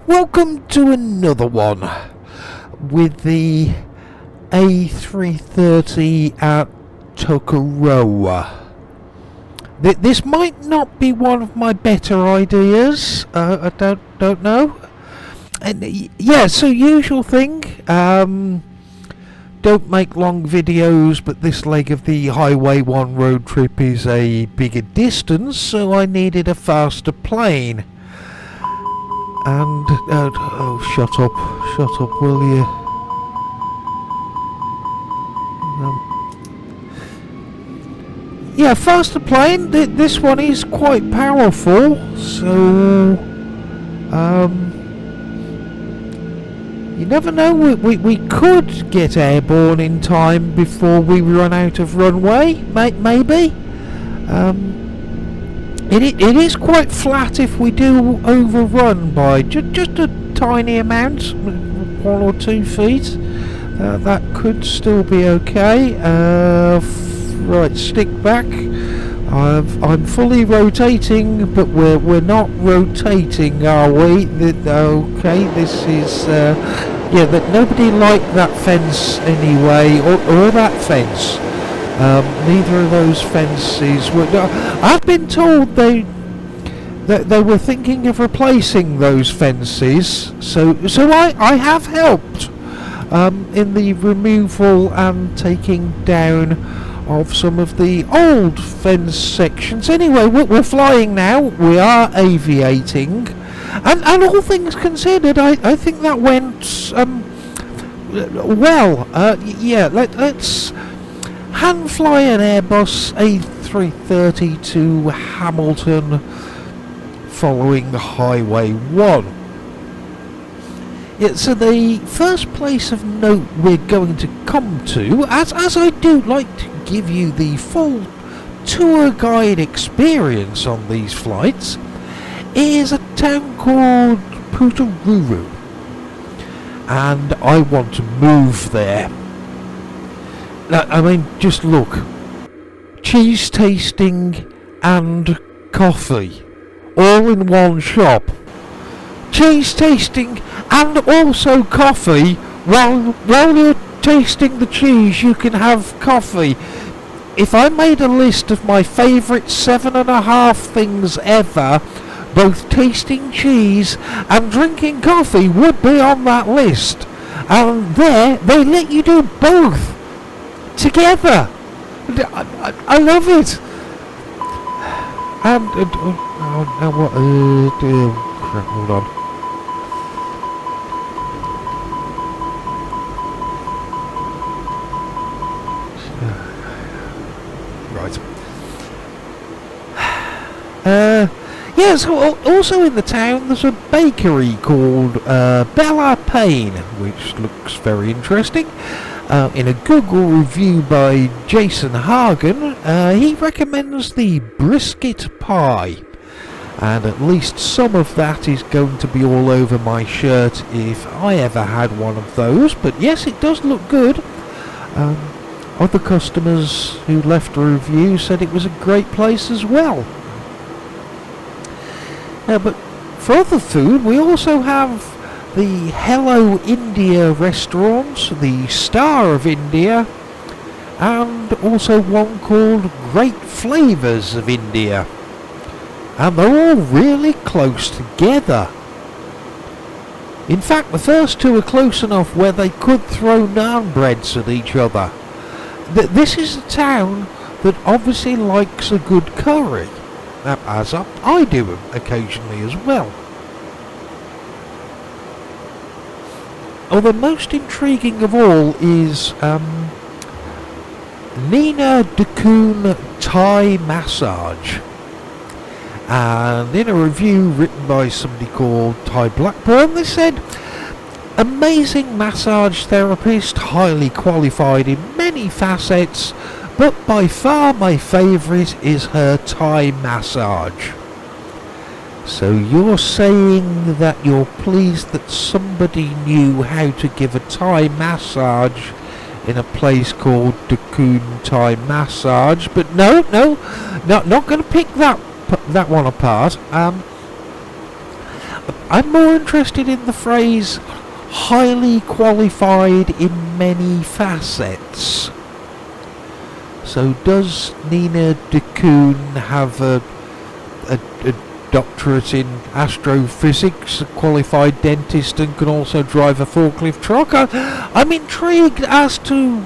Welcome to another one with the A330 at Tokoroa. This might not be one of my better ideas. I don't know. And yeah, so usual thing. Don't make long videos, but this leg of the Highway 1 road trip is a bigger distance, so I needed a faster plane. And oh, shut up, will you? Yeah, faster plane. This one is quite powerful, so you never know. We could get airborne in time before we run out of runway. Maybe. It is quite flat if we do overrun by just a tiny amount, 1 or 2 feet. That could still be okay. Right, stick back. I'm fully rotating, but we're not rotating, are we? Okay, this is yeah. That nobody liked that fence anyway, or that fence. Neither of those fences were. I've been told they were thinking of replacing those fences, so I have helped in the removal and taking down of some of the old fence sections. Anyway, we're flying now. We are aviating, and all things considered, I think that went well. Yeah, let's hand fly an Airbus A330 to Hamilton following Highway 1. Yeah, so the first place of note we're going to come to, as I do like to give you the full tour guide experience on these flights, is a town called Putaruru, and I want to move there. Now, I mean, just look. Cheese tasting and coffee all in one shop. Cheese tasting and also coffee. While you're tasting the cheese, you can have coffee. If I made a list of my favourite 7.5 things ever, both tasting cheese and drinking coffee would be on that list. And there, they let you do both together. I love it. And what? Crap, hold on. Right. Yeah. So also in the town, there's a bakery called Bella Payne, which looks very interesting. In a Google review by Jason Hagen, he recommends the brisket pie, and at least some of that is going to be all over my shirt if I ever had one of those. But yes, it does look good. Other customers who left a review said it was a great place as well. But for other food, we also have the Hello India restaurant, the Star of India, and also one called Great Flavours of India. And they're all really close together. In fact, the first two are close enough where they could throw naan breads at each other. This is a town that obviously likes a good curry, as I do occasionally as well. The most intriguing of all is Nina Dakun Thai Massage. And in a review written by somebody called Ty Blackburn, they said, amazing massage therapist, highly qualified in many facets, but by far my favourite is her Thai massage. So you're saying that you're pleased that somebody knew how to give a Thai massage in a place called Dakun Thai Massage, but no, not going to pick that one apart. I'm more interested in the phrase highly qualified in many facets. So does Nina DeCoon have a doctorate in astrophysics, a qualified dentist, and can also drive a forklift truck? I'm intrigued as to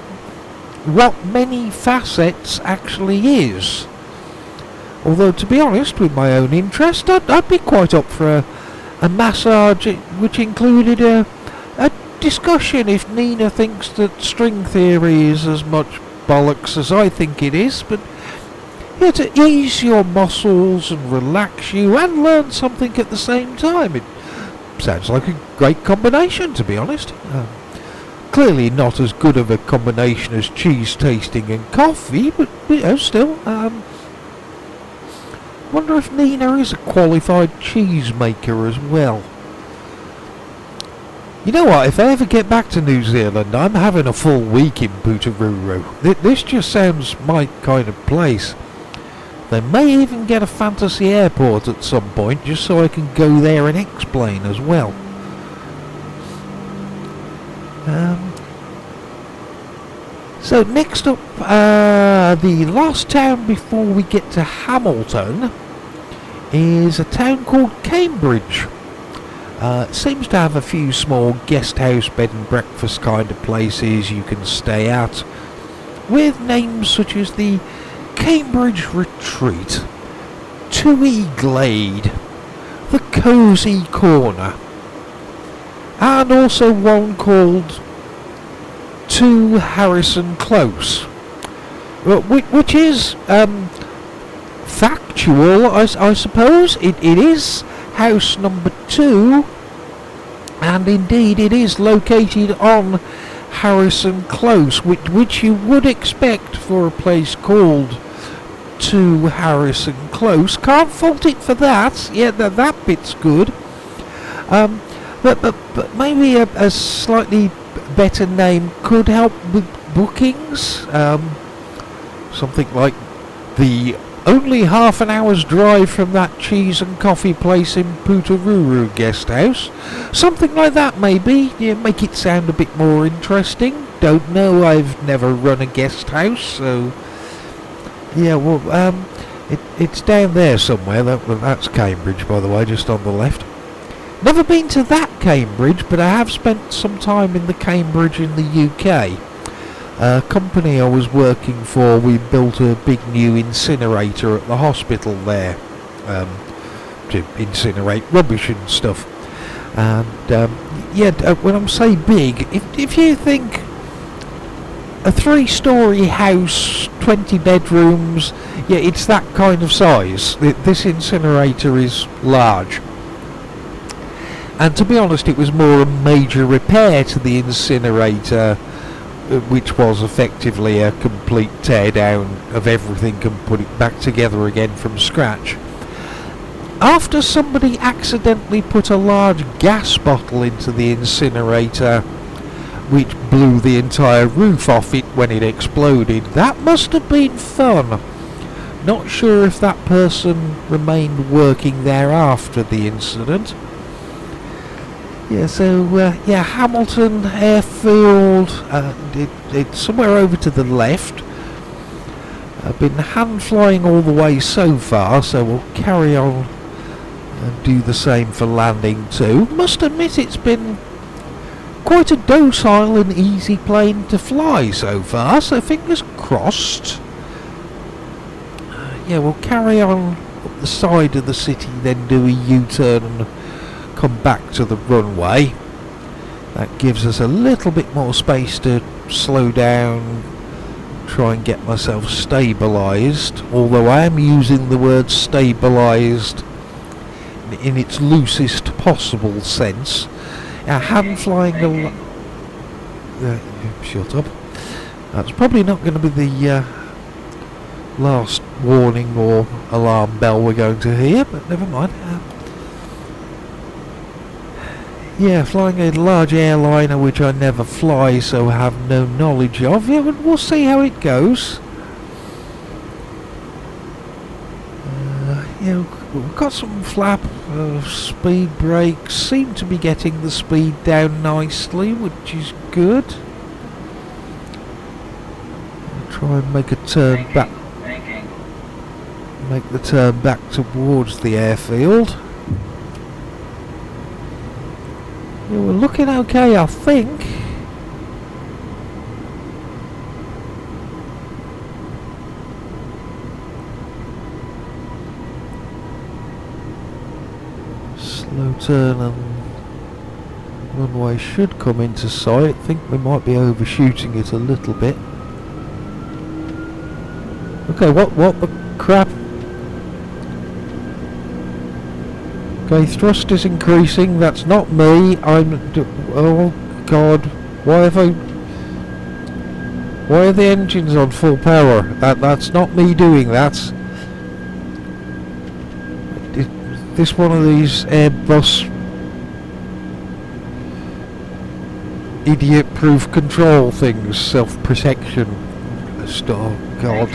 what many facets actually is. Although, to be honest, with my own interest, I'd be quite up for a massage which included a discussion if Nina thinks that string theory is as much bollocks as I think it is, but yeah, to ease your muscles and relax you and learn something at the same time. It sounds like a great combination, to be honest. Clearly not as good of a combination as cheese tasting and coffee, but you know, still. Wonder if Nina is a qualified cheesemaker as well. You know what, if I ever get back to New Zealand, I'm having a full week in Putaruru. This just sounds my kind of place. They may even get a fantasy airport at some point, just so I can go there and explain as well. So next up, the last town before we get to Hamilton is a town called Cambridge. It seems to have a few small guest house, bed and breakfast kind of places you can stay at, with names such as the Cambridge Retreat, Tui Glade, the Cosy Corner, and also one called 2 Harrison Close, which is factual, I suppose. It is house number 2, and indeed it is located on Harrison Close, which you would expect for a place called 2 Harrison Close. Can't fault it for that. Yeah, that bit's good. But maybe a slightly better name could help with bookings. Something like the only half an hour's drive from that cheese and coffee place in Putaruru guest house. Something like that maybe. Yeah, make it sound a bit more interesting. Don't know, I've never run a guest house, so yeah, well, it's down there somewhere. That's Cambridge, by the way, just on the left. Never been to that Cambridge, but I have spent some time in the Cambridge in the UK. A company I was working for, we built a big new incinerator at the hospital there, to incinerate rubbish and stuff. And when I'm say big, if you think a 3-storey house, 20 bedrooms, yeah, it's that kind of size. This incinerator is large. And to be honest, it was more a major repair to the incinerator, which was effectively a complete tear down of everything and put it back together again from scratch. After somebody accidentally put a large gas bottle into the incinerator, which blew the entire roof off it when it exploded, that must have been fun. Not sure if that person remained working there after the incident. Yeah, so, Hamilton Airfield, it's somewhere over to the left. I've been hand flying all the way so far, so we'll carry on and do the same for landing too. Must admit it's been quite a docile and easy plane to fly so far, so fingers crossed. We'll carry on up the side of the city, then do a U-turn and come back to the runway. That gives us a little bit more space to slow down, try and get myself stabilised, although I am using the word stabilised in its loosest possible sense. Hand flying shut up. That's probably not going to be the last warning or alarm bell we're going to hear, but never mind. Flying a large airliner which I never fly, so have no knowledge of. Yeah, but we'll see how it goes. We've got some flap. Speed brakes seem to be getting the speed down nicely, which is good. I'll try and make a turn back. Make the turn back towards the airfield. Yeah, we're looking okay, I think. Slow turn and runway should come into sight. I think we might be overshooting it a little bit. Okay, what the crap? Okay, thrust is increasing. That's not me. Oh God! Why are the engines on full power? That's not me doing that. Is this one of these Airbus idiot-proof control things? Self-protection. Oh God.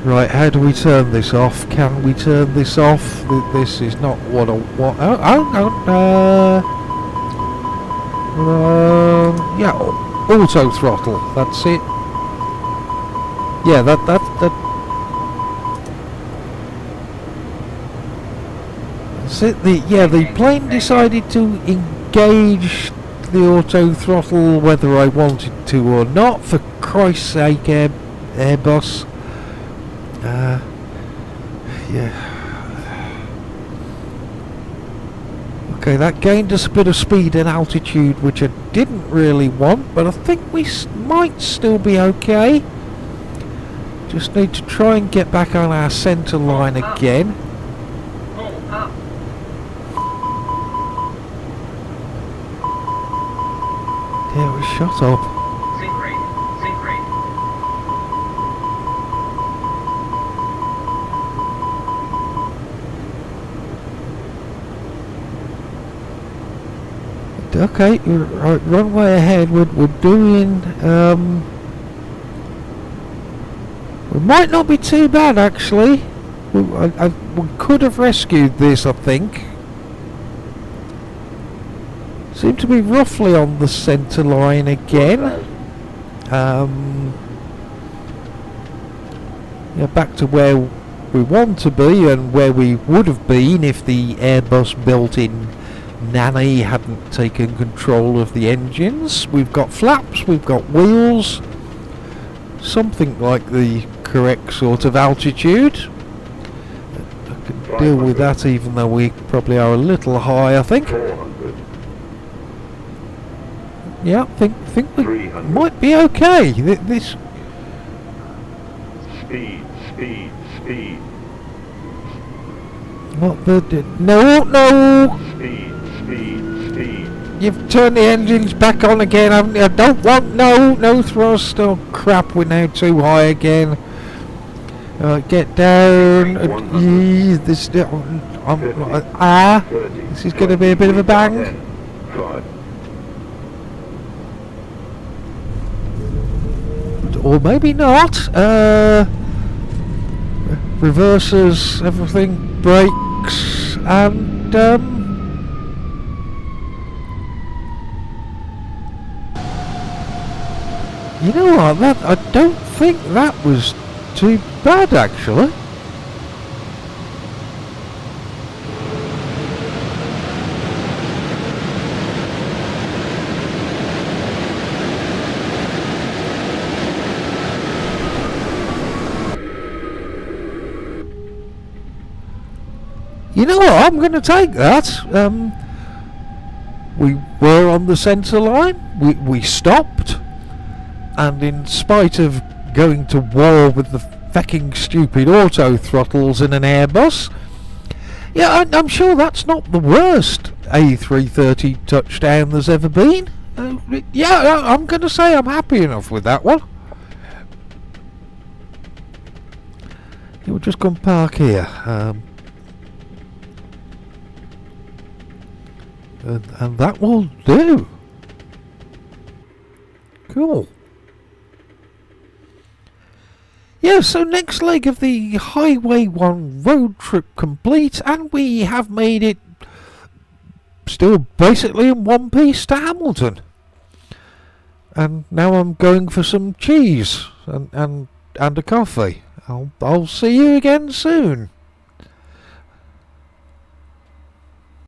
Right, how do we turn this off? Can we turn this off? This is not what I want. Yeah, auto throttle. That's it. Yeah, that. That's it. The plane decided to engage the auto throttle whether I wanted to or not. For Christ's sake, Airbus. Yeah. Okay, that gained us a bit of speed and altitude, which I didn't really want, but I think we might still be okay. Just need to try and get back on our centre line again. Yeah, we shot up. Okay, right, runway ahead. We're doing. We might not be too bad actually. We could have rescued this, I think. Seem to be roughly on the centre line again. Yeah, back to where we want to be and where we would have been if the Airbus built-in nanny hadn't taken control of the engines. We've got flaps, we've got wheels, something like the correct sort of altitude. I can deal with that even though we probably are a little high, I think. 400. Yeah, I think we might be okay. This Speed. what the no. Speed. You've turned the engines back on again, haven't you? I don't want no thrust. Oh crap, we're now too high again. Get down. This is going to be a bit of a bang. Or maybe not. Reversers, everything, brakes, and you know what? I don't think that was too bad actually. You know what? I'm going to take that. We were on the centre line. We stopped, and in spite of going to war with the fucking stupid auto throttles in an Airbus, yeah, I'm sure that's not the worst A330 touchdown there's ever been. Yeah, I'm going to say I'm happy enough with that one. Yeah, we'll just go and park here. And that will do. Cool. Yeah, Yeah, so next leg of the Highway 1 road trip complete, and we have made it still basically in one piece to Hamilton. And now I'm going for some cheese and a coffee. I'll see you again soon.